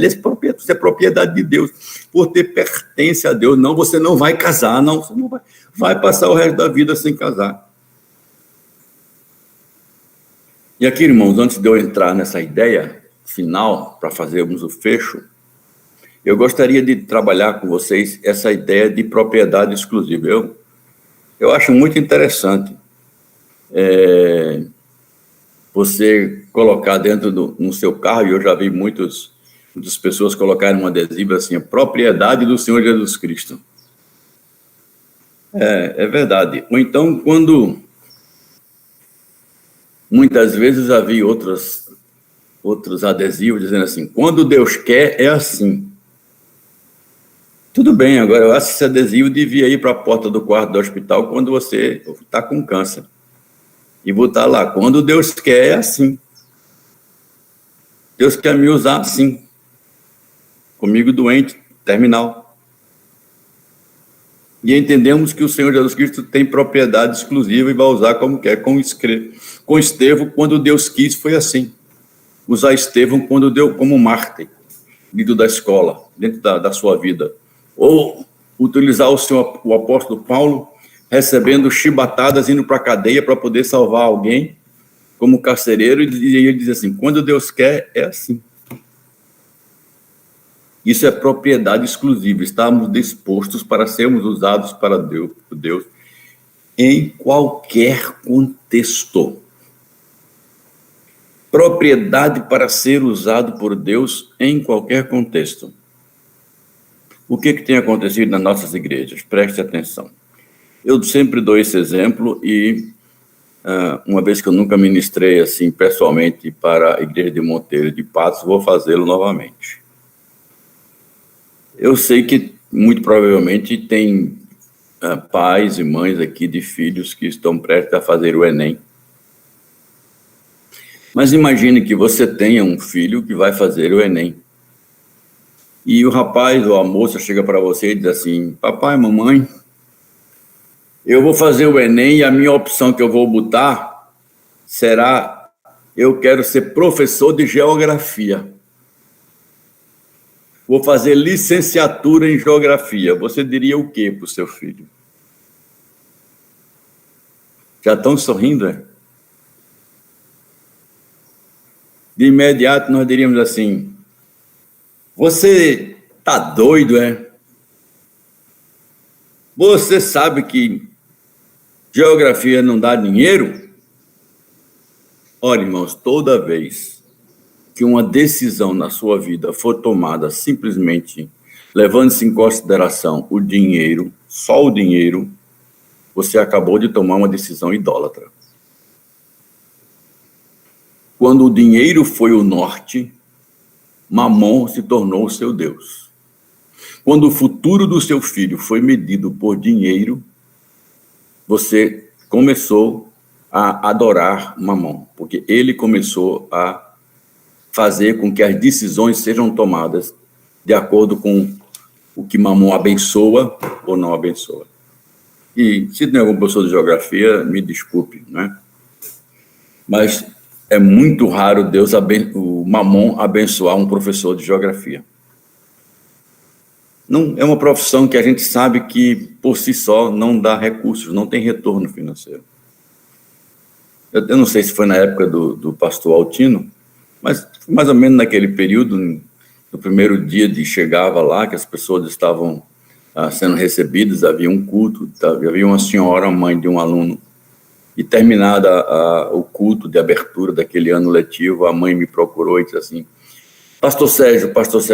S1: você é propriedade de Deus. Você pertence a Deus. Não, você não vai casar, não. Você não vai passar o resto da vida sem casar. E aqui, irmãos, antes de eu entrar nessa ideia final, para fazermos o fecho, eu gostaria de trabalhar com vocês essa ideia de propriedade exclusiva. Eu acho muito interessante você colocar dentro no seu carro, e eu já vi muitas pessoas colocarem um adesivo assim, propriedade do Senhor Jesus Cristo. É verdade. Ou então, quando muitas vezes havia outros adesivos dizendo assim, quando Deus quer, é assim. Tudo bem, agora eu acho que esse adesivo devia ir para a porta do quarto do hospital quando você está com câncer. E botar lá, quando Deus quer, é assim. Deus quer me usar assim. Comigo doente, terminal. E entendemos que o Senhor Jesus Cristo tem propriedade exclusiva e vai usar como quer. Com Estevão, quando Deus quis, foi assim. Usar Estevão quando deu como mártir, dentro da escola, dentro da sua vida. Ou utilizar o apóstolo Paulo recebendo chibatadas, indo para a cadeia para poder salvar alguém, como carcereiro, e ele diz assim, quando Deus quer, é assim. Isso é propriedade exclusiva, estamos dispostos para sermos usados por Deus em qualquer contexto. Propriedade para ser usado por Deus em qualquer contexto. O que tem acontecido nas nossas igrejas? Preste atenção. Eu sempre dou esse exemplo e, uma vez que eu nunca ministrei assim pessoalmente para a igreja de Monteiro de Patos, vou fazê-lo novamente. Eu sei que, muito provavelmente, tem pais e mães aqui de filhos que estão prestes a fazer o Enem. Mas imagine que você tenha um filho que vai fazer o Enem. E o rapaz ou a moça chega para você e diz assim: papai, mamãe, eu vou fazer o Enem e a minha opção que eu vou botar será: eu quero ser professor de geografia. Vou fazer licenciatura em geografia. Você diria o quê para o seu filho? Já estão sorrindo, é? De imediato nós diríamos assim: você tá doido, é? Você sabe que geografia não dá dinheiro? Olha, irmãos, toda vez que uma decisão na sua vida for tomada simplesmente levando-se em consideração o dinheiro, só o dinheiro, você acabou de tomar uma decisão idólatra. Quando o dinheiro foi o norte, Mamon se tornou o seu Deus. Quando o futuro do seu filho foi medido por dinheiro, você começou a adorar Mamon, porque ele começou a fazer com que as decisões sejam tomadas de acordo com o que Mamon abençoa ou não abençoa. E se tem algum professor de geografia, me desculpe, né? Mas é muito raro o Mamon abençoar um professor de geografia. Não, é uma profissão que a gente sabe que, por si só, não dá recursos, não tem retorno financeiro. Eu não sei se foi na época do pastor Altino, mas mais ou menos naquele período, no primeiro dia de chegava lá, que as pessoas estavam sendo recebidas, havia um culto, havia uma senhora, mãe de um aluno, e terminada o culto de abertura daquele ano letivo, a mãe me procurou e disse assim: Pastor Sérgio,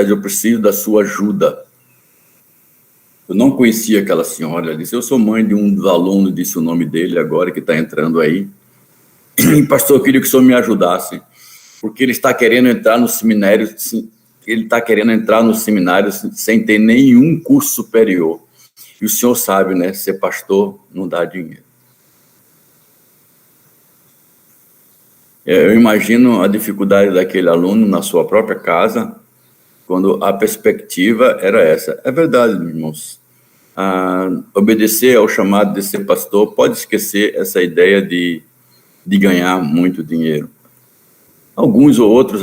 S1: eu preciso da sua ajuda. Eu não conhecia aquela senhora, ela disse: eu sou mãe de um dos alunos, disse o nome dele agora, que está entrando aí. E, pastor, eu queria que o senhor me ajudasse, porque ele está querendo entrar no seminário, sem ter nenhum curso superior. E o senhor sabe, né, ser pastor não dá dinheiro. Eu imagino a dificuldade daquele aluno na sua própria casa, quando a perspectiva era essa. É verdade, irmãos. Obedecer ao chamado de ser pastor, pode esquecer essa ideia de ganhar muito dinheiro. Alguns ou outros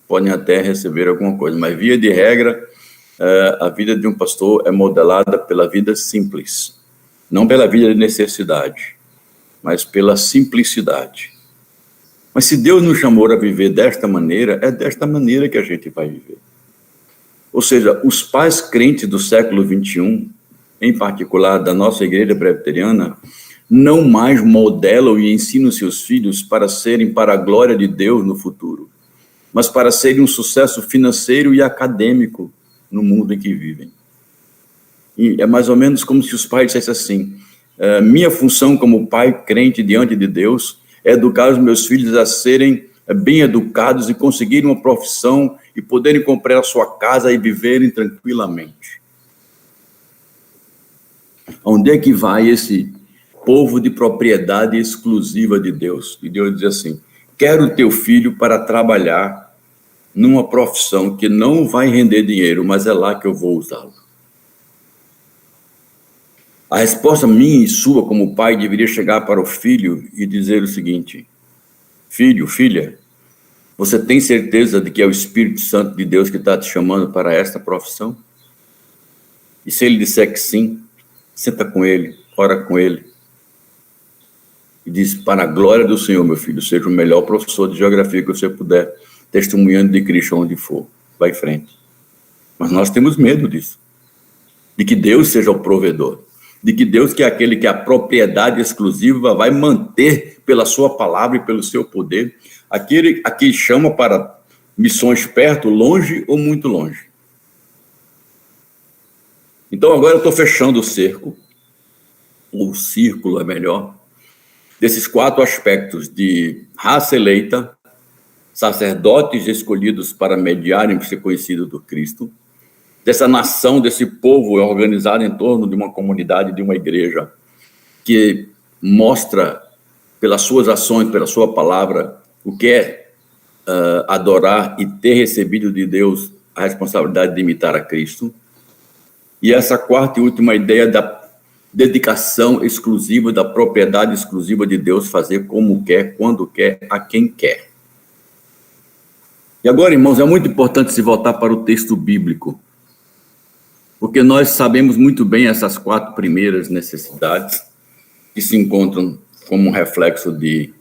S1: podem até receber alguma coisa, mas via de regra, a vida de um pastor é modelada pela vida simples, não pela vida de necessidade, mas pela simplicidade. Mas se Deus nos chamou a viver desta maneira, é desta maneira que a gente vai viver. Ou seja, os pais crentes do século XXI, em particular da nossa igreja presbiteriana, não mais modelam e ensinam seus filhos para serem para a glória de Deus no futuro, mas para serem um sucesso financeiro e acadêmico no mundo em que vivem. E é mais ou menos como se os pais dissessem assim: minha função como pai crente diante de Deus é educar os meus filhos a serem bem educados e conseguirem uma profissão e poderem comprar a sua casa e viverem tranquilamente. Onde é que vai esse povo de propriedade exclusiva de Deus? E Deus diz assim: quero o teu filho para trabalhar numa profissão que não vai render dinheiro, mas é lá que eu vou usá-lo. A resposta minha e sua como pai deveria chegar para o filho e dizer o seguinte: filho, filha, você tem certeza de que é o Espírito Santo de Deus que está te chamando para esta profissão? E se ele disser que sim, senta com ele, ora com ele e diz: para a glória do Senhor, meu filho, seja o melhor professor de geografia que você puder, testemunhando de Cristo onde for. Vai em frente. Mas nós temos medo disso, de que Deus seja o provedor, de que Deus, que é aquele que a propriedade exclusiva vai manter pela sua palavra e pelo seu poder, aquele a que chama para missões perto, longe ou muito longe. Então, agora eu estou fechando o cerco, o círculo é melhor, desses 4 aspectos de raça eleita, sacerdotes escolhidos para mediarem para ser conhecidos do Cristo, dessa nação, desse povo organizado em torno de uma comunidade, de uma igreja, que mostra pelas suas ações, pela sua palavra, o que é adorar e ter recebido de Deus a responsabilidade de imitar a Cristo. E essa 4ª e última ideia da dedicação exclusiva, da propriedade exclusiva de Deus, fazer como quer, quando quer, a quem quer. E agora, irmãos, é muito importante se voltar para o texto bíblico, porque nós sabemos muito bem essas 4 primeiras necessidades que se encontram como um reflexo de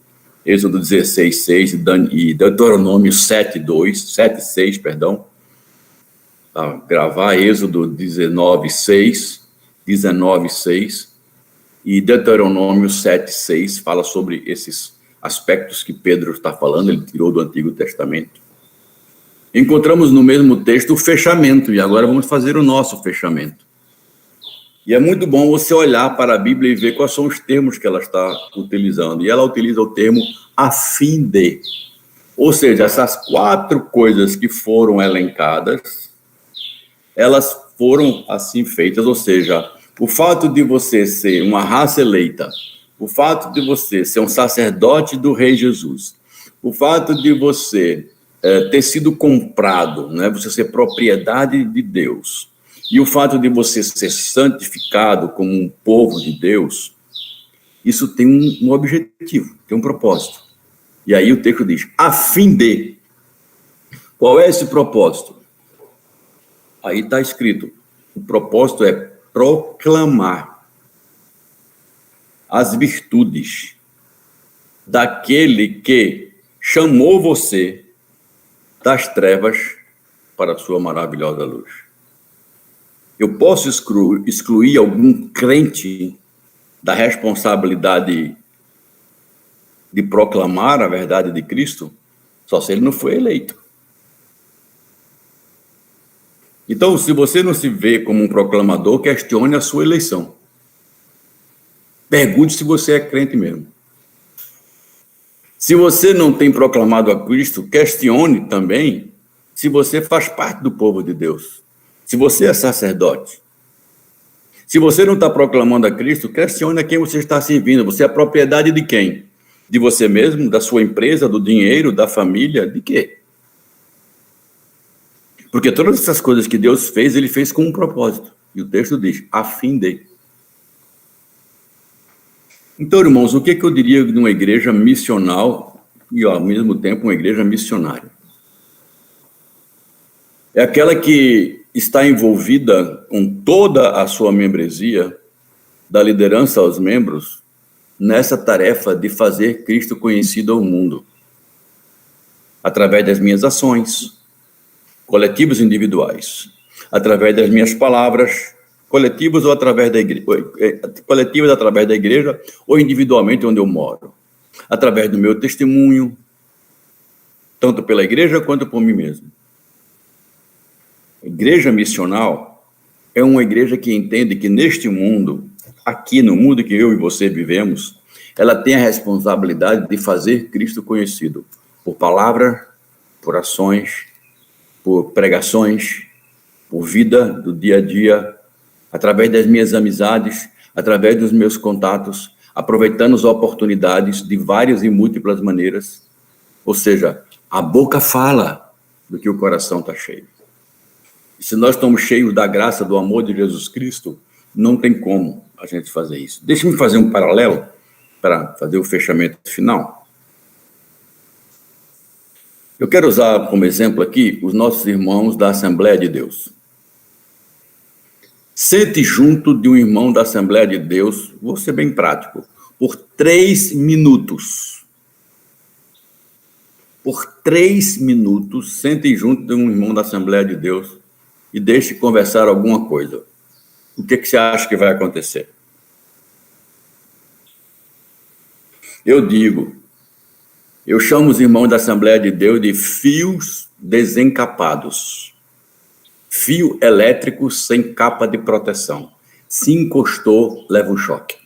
S1: Êxodo 16:6 e Deuteronômio 7:6, perdão. Gravar Êxodo 19:6 e Deuteronômio 7:6 fala sobre esses aspectos que Pedro está falando, ele tirou do Antigo Testamento. Encontramos no mesmo texto o fechamento, e agora vamos fazer o nosso fechamento. E é muito bom você olhar para a Bíblia e ver quais são os termos que ela está utilizando. E ela utiliza o termo a fim de. Ou seja, essas 4 coisas que foram elencadas, elas foram assim feitas. Ou seja, o fato de você ser uma raça eleita, o fato de você ser um sacerdote do Rei Jesus, o fato de você ter sido comprado, né, você ser propriedade de Deus, e o fato de você ser santificado como um povo de Deus, isso tem um objetivo, tem um propósito. E aí o texto diz, a fim de. Qual é esse propósito? Aí está escrito, o propósito é proclamar as virtudes daquele que chamou você das trevas para a sua maravilhosa luz. Eu posso excluir algum crente da responsabilidade de proclamar a verdade de Cristo? Só se ele não foi eleito. Então, se você não se vê como um proclamador, questione a sua eleição. Pergunte se você é crente mesmo. Se você não tem proclamado a Cristo, questione também se você faz parte do povo de Deus. Se você é sacerdote. Se você não está proclamando a Cristo, questione a quem você está servindo. Você é propriedade de quem? De você mesmo, da sua empresa, do dinheiro, da família, de quê? Porque todas essas coisas que Deus fez, ele fez com um propósito. E o texto diz, a fim de. Então, irmãos, o que eu diria de uma igreja missional e, ao mesmo tempo, uma igreja missionária? É aquela que está envolvida com toda a sua membresia, da liderança aos membros, nessa tarefa de fazer Cristo conhecido ao mundo, através das minhas ações, coletivas e individuais, através das minhas palavras, coletivas ou através da igreja, coletivas através da igreja ou individualmente onde eu moro, através do meu testemunho, tanto pela igreja quanto por mim mesmo. A igreja missional é uma igreja que entende que neste mundo, aqui no mundo que eu e você vivemos, ela tem a responsabilidade de fazer Cristo conhecido por palavra, por ações, por pregações, por vida do dia a dia, através das minhas amizades, através dos meus contatos, aproveitando as oportunidades de várias e múltiplas maneiras. Ou seja, a boca fala do que o coração está cheio. E se nós estamos cheios da graça, do amor de Jesus Cristo, não tem como a gente fazer isso. Deixa-me fazer um paralelo para fazer o fechamento final. Eu quero usar como exemplo aqui os nossos irmãos da Assembleia de Deus. Sente junto de um irmão da Assembleia de Deus, vou ser bem prático, por 3 minutos. Por 3 minutos, sente junto de um irmão da Assembleia de Deus e deixe conversar alguma coisa. O que você acha que vai acontecer? Eu chamo os irmãos da Assembleia de Deus de fios desencapados. Fio elétrico sem capa de proteção. Se encostou, leva um choque.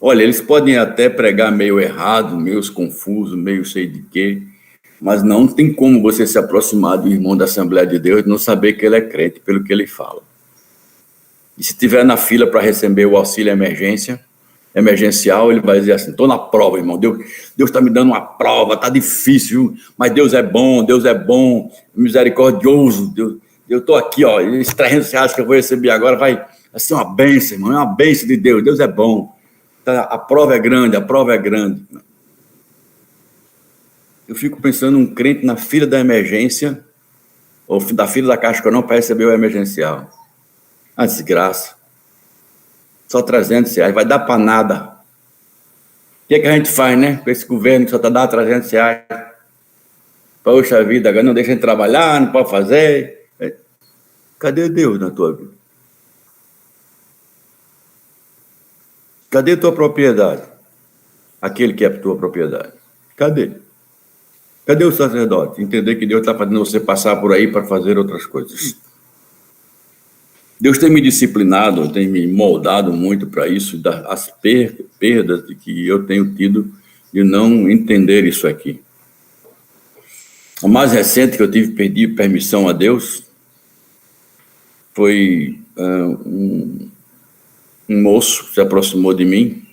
S1: Olha, eles podem até pregar meio errado, meio confuso, meio sei de quê, mas não tem como você se aproximar do irmão da Assembleia de Deus e não saber que ele é crente pelo que ele fala. E se estiver na fila para receber o auxílio emergencial, ele vai dizer assim: estou na prova, irmão, Deus está me dando uma prova, está difícil, mas Deus é bom, misericordioso, eu estou aqui, ó, esses R$300 que eu vou receber agora vai ser uma bênção, irmão, é uma bênção de Deus é bom, a prova é grande. Eu fico pensando um crente na fila da emergência, ou da fila da Caixa Econômica para receber o emergencial. A desgraça. Só R$300, vai dar para nada. O que é que a gente faz, né? Com esse governo que só está dando R$300. Poxa vida, agora não deixa de trabalhar, não pode fazer. Cadê Deus na tua vida? Cadê tua propriedade? Aquele que é a tua propriedade. Cadê? Cadê o sacerdote? Entender que Deus está fazendo você passar por aí para fazer outras coisas. Deus tem me disciplinado, tem me moldado muito para isso, as perdas que eu tenho tido de não entender isso aqui. O mais recente que eu tive pedir permissão a Deus foi um moço que se aproximou de mim,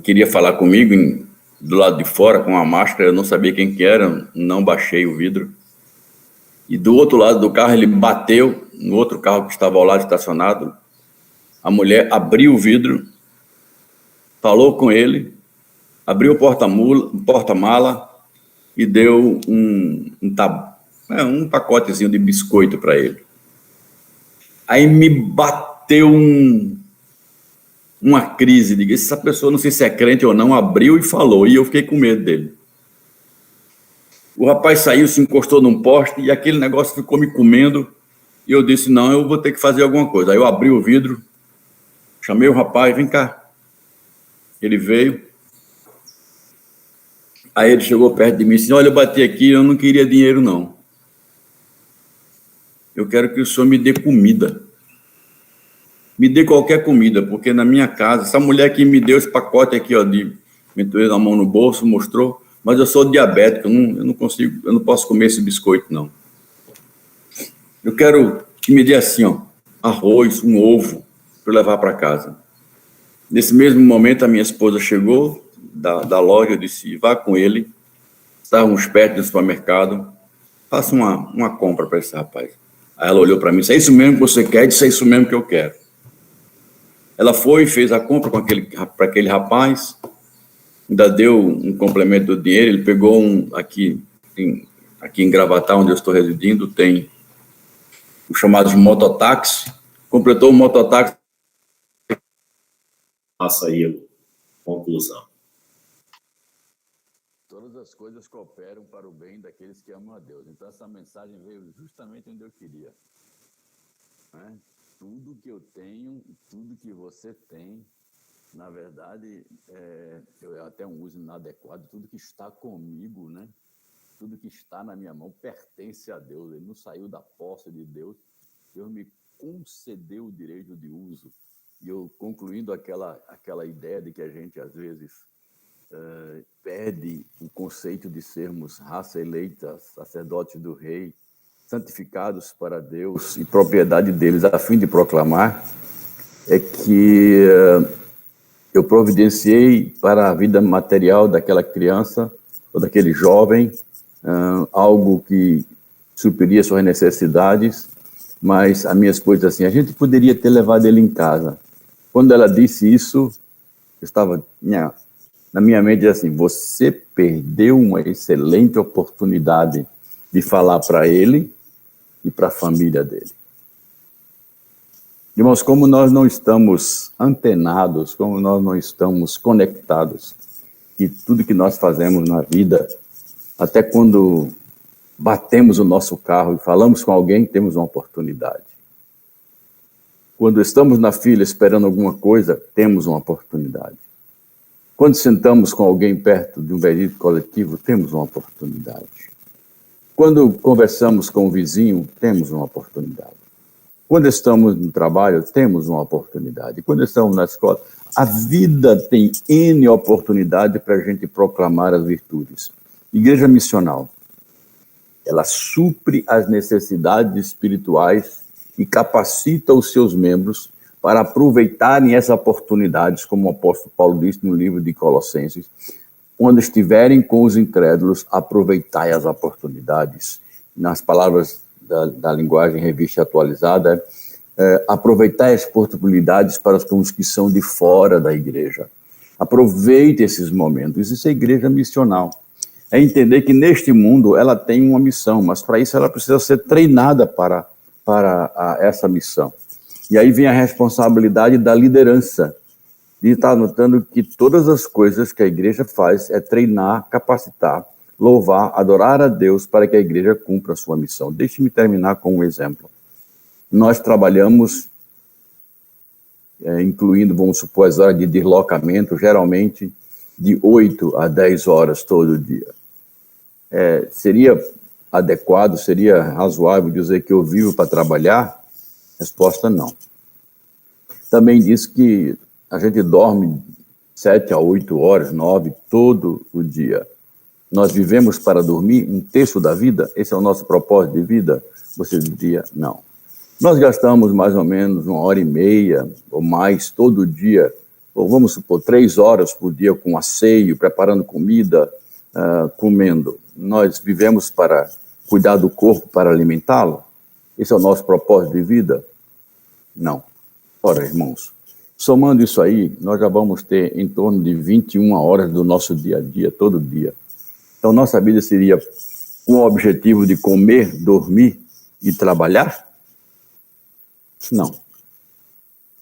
S1: queria falar comigo do lado de fora com uma máscara, eu não sabia quem que era, não baixei o vidro. E do outro lado do carro, ele bateu no outro carro que estava ao lado estacionado. A mulher abriu o vidro, falou com ele, abriu o porta-mala e deu um pacotezinho de biscoito para ele. Aí me bateu uma crise. Diga, essa pessoa, não sei se é crente ou não, abriu e falou, e eu fiquei com medo dele. O rapaz saiu, se encostou num poste e aquele negócio ficou me comendo. E eu disse, não, eu vou ter que fazer alguma coisa. Aí eu abri o vidro, chamei o rapaz, vem cá. Ele veio. Aí ele chegou perto de mim e disse, olha, eu bati aqui, eu não queria dinheiro, não. Eu quero que o senhor me dê comida. Me dê qualquer comida, porque na minha casa, essa mulher que me deu esse pacote aqui, ó, meteu a mão no bolso, mostrou, mas eu sou diabético, eu não posso comer esse biscoito, não. Eu quero que me dê assim, ó, arroz, um ovo, para levar para casa. Nesse mesmo momento, a minha esposa chegou da loja, eu disse, vá com ele, estávamos perto do supermercado, faça uma compra para esse rapaz. Aí ela olhou para mim, disse, é isso mesmo que você quer? Eu disse, é isso mesmo que eu quero. Ela foi, fez a compra para aquele rapaz, ainda deu um complemento do dinheiro, ele pegou aqui em Gravatá, onde eu estou residindo, tem os chamados mototáxi, completou o mototáxi.
S2: Faça aí a conclusão.
S1: Todas as coisas cooperam para o bem daqueles que amam a Deus. Então essa mensagem veio justamente onde eu queria. Né? Tudo que eu tenho, tudo que você tem, na verdade, eu até um uso inadequado, tudo que está comigo, né? Tudo que está na minha mão pertence a Deus, ele não saiu da posse de Deus, Deus me concedeu o direito de uso. E eu, concluindo aquela ideia de que a gente, às vezes, perde o conceito de sermos raça eleita, sacerdotes do rei, santificados para Deus e propriedade deles, a fim de proclamar, é que eu providenciei para a vida material daquela criança ou daquele jovem algo que supriria suas necessidades, mas a minha esposa disse assim, a gente poderia ter levado ele em casa. Quando ela disse isso, eu estava na minha mente assim, você perdeu uma excelente oportunidade de falar para ele e para a família dele. Irmãos, como nós não estamos antenados, como nós não estamos conectados, que tudo que nós fazemos na vida, até quando batemos o nosso carro e falamos com alguém, temos uma oportunidade. Quando estamos na fila esperando alguma coisa, temos uma oportunidade. Quando sentamos com alguém perto de um veículo coletivo, temos uma oportunidade. Quando conversamos com o vizinho, temos uma oportunidade. Quando estamos no trabalho, temos uma oportunidade. Quando estamos na escola, a vida tem N oportunidade para a gente proclamar as virtudes. Igreja missional, ela supre as necessidades espirituais e capacita os seus membros para aproveitarem essas oportunidades, como o apóstolo Paulo disse no livro de Colossenses, quando estiverem com os incrédulos, aproveitai as oportunidades. Nas palavras da linguagem revista atualizada, aproveitai as oportunidades para os que são de fora da igreja. Aproveite esses momentos. Isso é igreja missional. É entender que neste mundo ela tem uma missão, mas para isso ela precisa ser treinada para essa missão. E aí vem a responsabilidade da liderança, de estar notando que todas as coisas que a igreja faz é treinar, capacitar, louvar, adorar a Deus para que a igreja cumpra a sua missão. Deixe-me terminar com um exemplo. Nós trabalhamos, incluindo, vamos supor, as horas de deslocamento, geralmente de 8 a 10 horas todo dia. Seria adequado, seria razoável dizer que eu vivo para trabalhar? Resposta, não. Também diz que a gente dorme 7 a 8 horas, 9, todo o dia. Nós vivemos para dormir um terço da vida? Esse é o nosso propósito de vida? Você diria, não. Nós gastamos mais ou menos 1h30 ou mais todo dia, ou vamos supor 3 horas por dia com asseio, preparando comida, comendo. Nós vivemos para cuidar do corpo, para alimentá-lo? Esse é o nosso propósito de vida? Não. Ora, irmãos, somando isso aí, nós já vamos ter em torno de 21 horas do nosso dia a dia, todo dia. Então, nossa vida seria com o objetivo de comer, dormir e trabalhar? Não.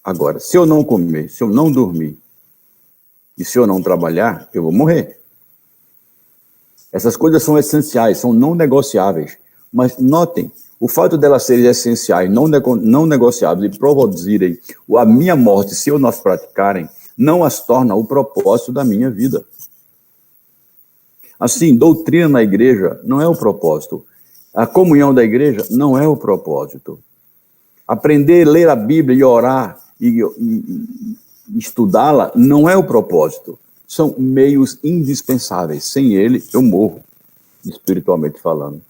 S1: Agora, se eu não comer, se eu não dormir e se eu não trabalhar, eu vou morrer. Essas coisas são essenciais, são não negociáveis. Mas notem, o fato delas serem essenciais, não negociáveis e produzirem a minha morte, se eu não as praticarem, não as torna o propósito da minha vida. Assim, doutrina na igreja não é o propósito. A comunhão da igreja não é o propósito. Aprender a ler a Bíblia e orar e estudá-la não é o propósito. São meios indispensáveis. Sem ele, eu morro, espiritualmente falando.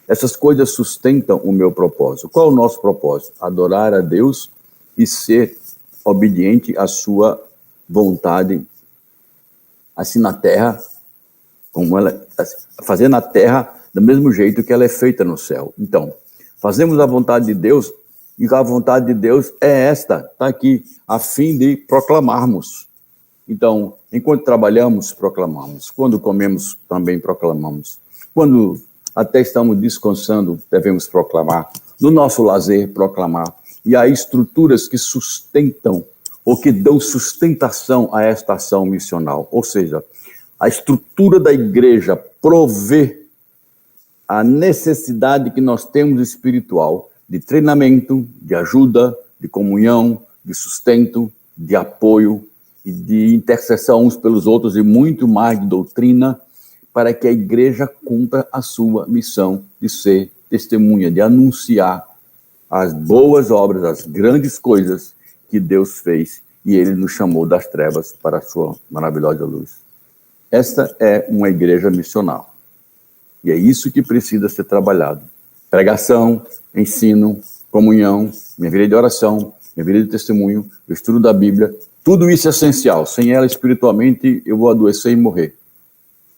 S1: Essas coisas sustentam o meu propósito. Qual é o nosso propósito? Adorar a Deus e ser obediente à sua vontade, assim na terra, como ela, fazer na terra do mesmo jeito que ela é feita no céu. Então, fazemos a vontade de Deus, e a vontade de Deus é esta, está aqui, a fim de proclamarmos. Então, enquanto trabalhamos, proclamamos. Quando comemos, também proclamamos. Quando até estamos descansando, devemos proclamar. No nosso lazer, proclamar. E há estruturas que sustentam, ou que dão sustentação a esta ação missional. Ou seja, a estrutura da igreja provê a necessidade que nós temos espiritual de treinamento, de ajuda, de comunhão, de sustento, de apoio e de intercessão uns pelos outros e muito mais de doutrina para que a igreja cumpra a sua missão de ser testemunha, de anunciar as boas obras, as grandes coisas que Deus fez e Ele nos chamou das trevas para a sua maravilhosa luz. Esta é uma igreja missional. E é isso que precisa ser trabalhado. Pregação, ensino, comunhão, minha vida de oração, minha vida de testemunho, o estudo da Bíblia, tudo isso é essencial. Sem ela, espiritualmente, eu vou adoecer e morrer.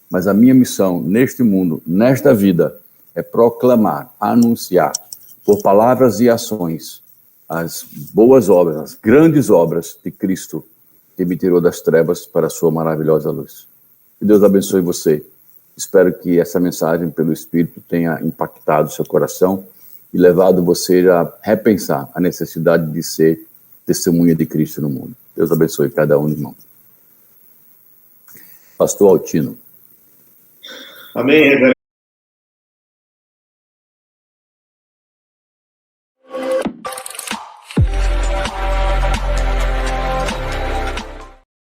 S1: Mas a minha missão neste mundo, nesta vida, é proclamar, anunciar, por palavras e ações, as boas obras, as grandes obras de Cristo, que me tirou das trevas para a sua maravilhosa luz. Que Deus abençoe você. Espero que essa mensagem pelo Espírito tenha impactado seu coração e levado você a repensar a necessidade de ser testemunha de Cristo no mundo. Deus abençoe cada um, irmão. Pastor Altino.
S2: Amém, reverendo.